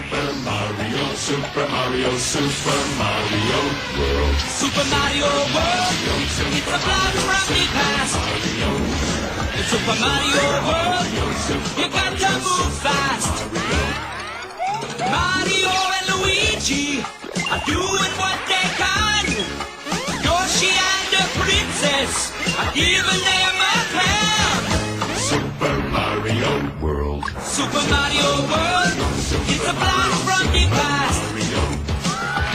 Super Mario, Super Mario, Super Mario World. Super Mario World, it's a blast from the past. In Super Mario World, you got to move fast. Mario and Luigi are doing what they can. Yoshi and the princess are giving them a hand. Super Mario World. Super Mario World, it's a blast from the past.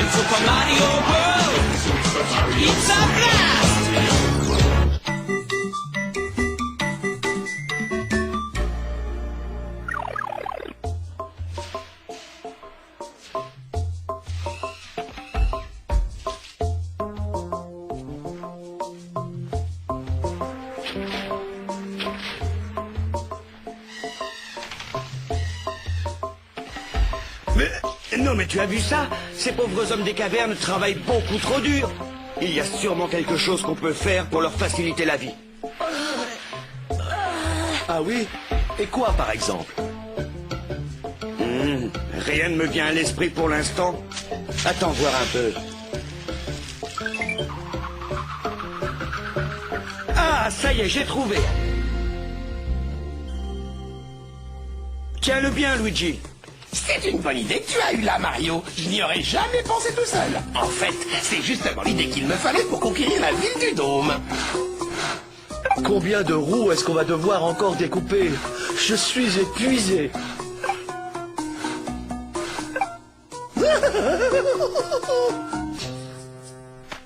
In Super Mario World, it's a blast. Non mais tu as vu ça? Ces pauvres hommes des cavernes travaillent beaucoup trop dur. Il y a sûrement quelque chose qu'on peut faire pour leur faciliter la vie. Ah oui? Et quoi, par exemple? Rien ne me vient à l'esprit pour l'instant. Attends voir un peu. Ah, ça y est, j'ai trouvé. Tiens-le bien, Luigi. C'est une bonne idée que tu as eue là, Mario. Je n'y aurais jamais pensé tout seul. En fait, c'est justement l'idée qu'il me fallait pour conquérir la ville du Dôme. Combien de roues est-ce qu'on va devoir encore découper? Je suis épuisé.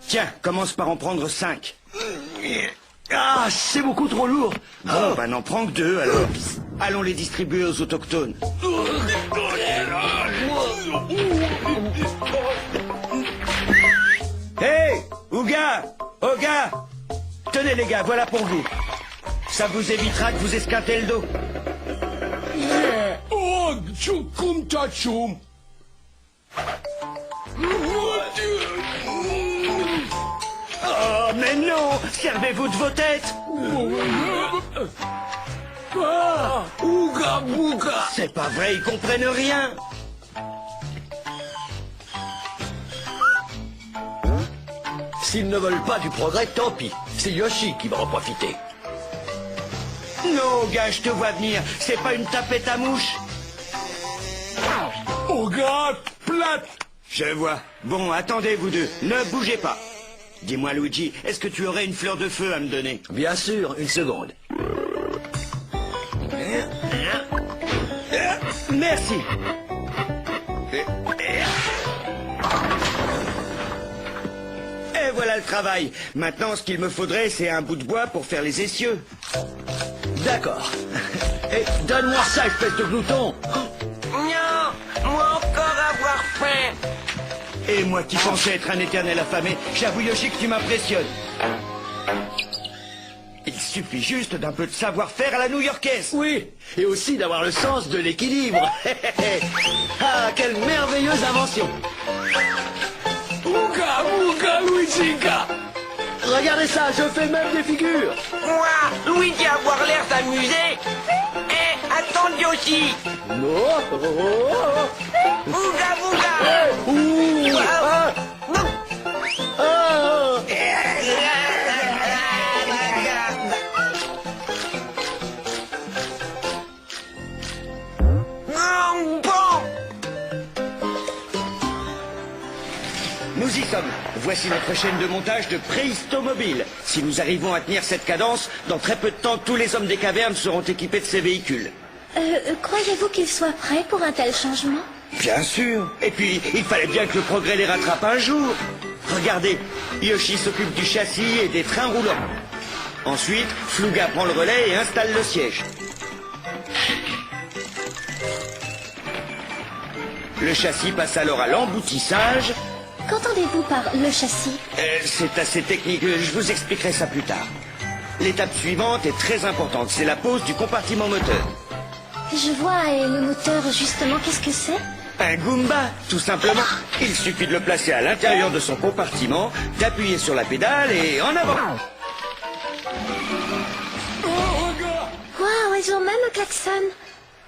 Tiens, commence par en prendre 5. Ah, c'est beaucoup trop lourd. Bon, bah n'en prends que 2 alors. Allons les distribuer aux autochtones. Hey, Ouga, Oga, tenez les gars, voilà pour vous. Ça vous évitera de vous esquinter le dos. Oh, tchoukoum tchatchoum. Oh, mais non, servez-vous de vos têtes. Ouga bouga. C'est pas vrai, ils comprennent rien. S'ils ne veulent pas du progrès, tant pis. C'est Yoshi qui va en profiter. Non, gars, je te vois venir. C'est pas une tapette à mouche. Ouga plate. Je vois. Bon, attendez, vous deux. Ne bougez pas. Dis-moi, Luigi, est-ce que tu aurais une fleur de feu à me donner? Bien sûr, une seconde. Merci. Et voilà le travail. Maintenant, ce qu'il me faudrait, c'est un bout de bois pour faire les essieux. D'accord. Et donne-moi ça, espèce de glouton. Non, moi encore avoir faim. Et moi qui pensais être un éternel affamé, j'avoue, Yoshi, que tu m'impressionnes. Il suffit juste d'un peu de savoir-faire à la new-yorkaise. Oui, et aussi d'avoir le sens de l'équilibre. Ah, quelle merveilleuse invention. Ouga bouga Luigiga. Regardez ça, je fais même des figures. Moi, Luigi avoir l'air s'amuser. Eh, attends Yoshi. Oh, oh, oh. Bouga bouga. Ouh, ah, ah. Nous y sommes. Voici notre chaîne de montage de Préhistomobile. Si nous arrivons à tenir cette cadence, dans très peu de temps, tous les hommes des cavernes seront équipés de ces véhicules. Croyez-vous qu'ils soient prêts pour un tel changement? Bien sûr. Et puis, il fallait bien que le progrès les rattrape un jour. Regardez, Yoshi s'occupe du châssis et des trains roulants. Ensuite, Flouga prend le relais et installe le siège. Le châssis passe alors à l'emboutissage. Qu'entendez-vous par le châssis? C'est assez technique, je vous expliquerai ça plus tard. L'étape suivante est très importante, c'est la pose du compartiment moteur. Je vois, et le moteur, justement, qu'est-ce que c'est? Un Goomba, tout simplement. Il suffit de le placer à l'intérieur de son compartiment, d'appuyer sur la pédale et en avant. Waouh, ils ont même un klaxon.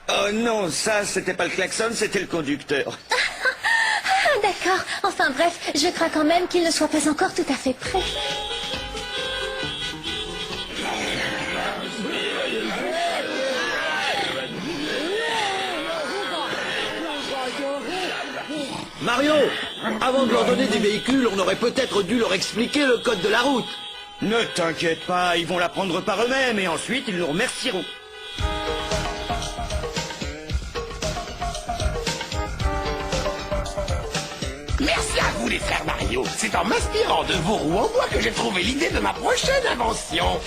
Oh non, ça, c'était pas le klaxon, c'était le conducteur. Ah, d'accord. Enfin bref, je crains quand même qu'il ne soit pas encore tout à fait prêt. Mario, avant de leur donner des véhicules, on aurait peut-être dû leur expliquer le code de la route. Ne t'inquiète pas, ils vont l'apprendre par eux-mêmes et ensuite ils nous remercieront. Merci à vous les frères Mario. C'est en m'inspirant de vos roues en bois que j'ai trouvé l'idée de ma prochaine invention.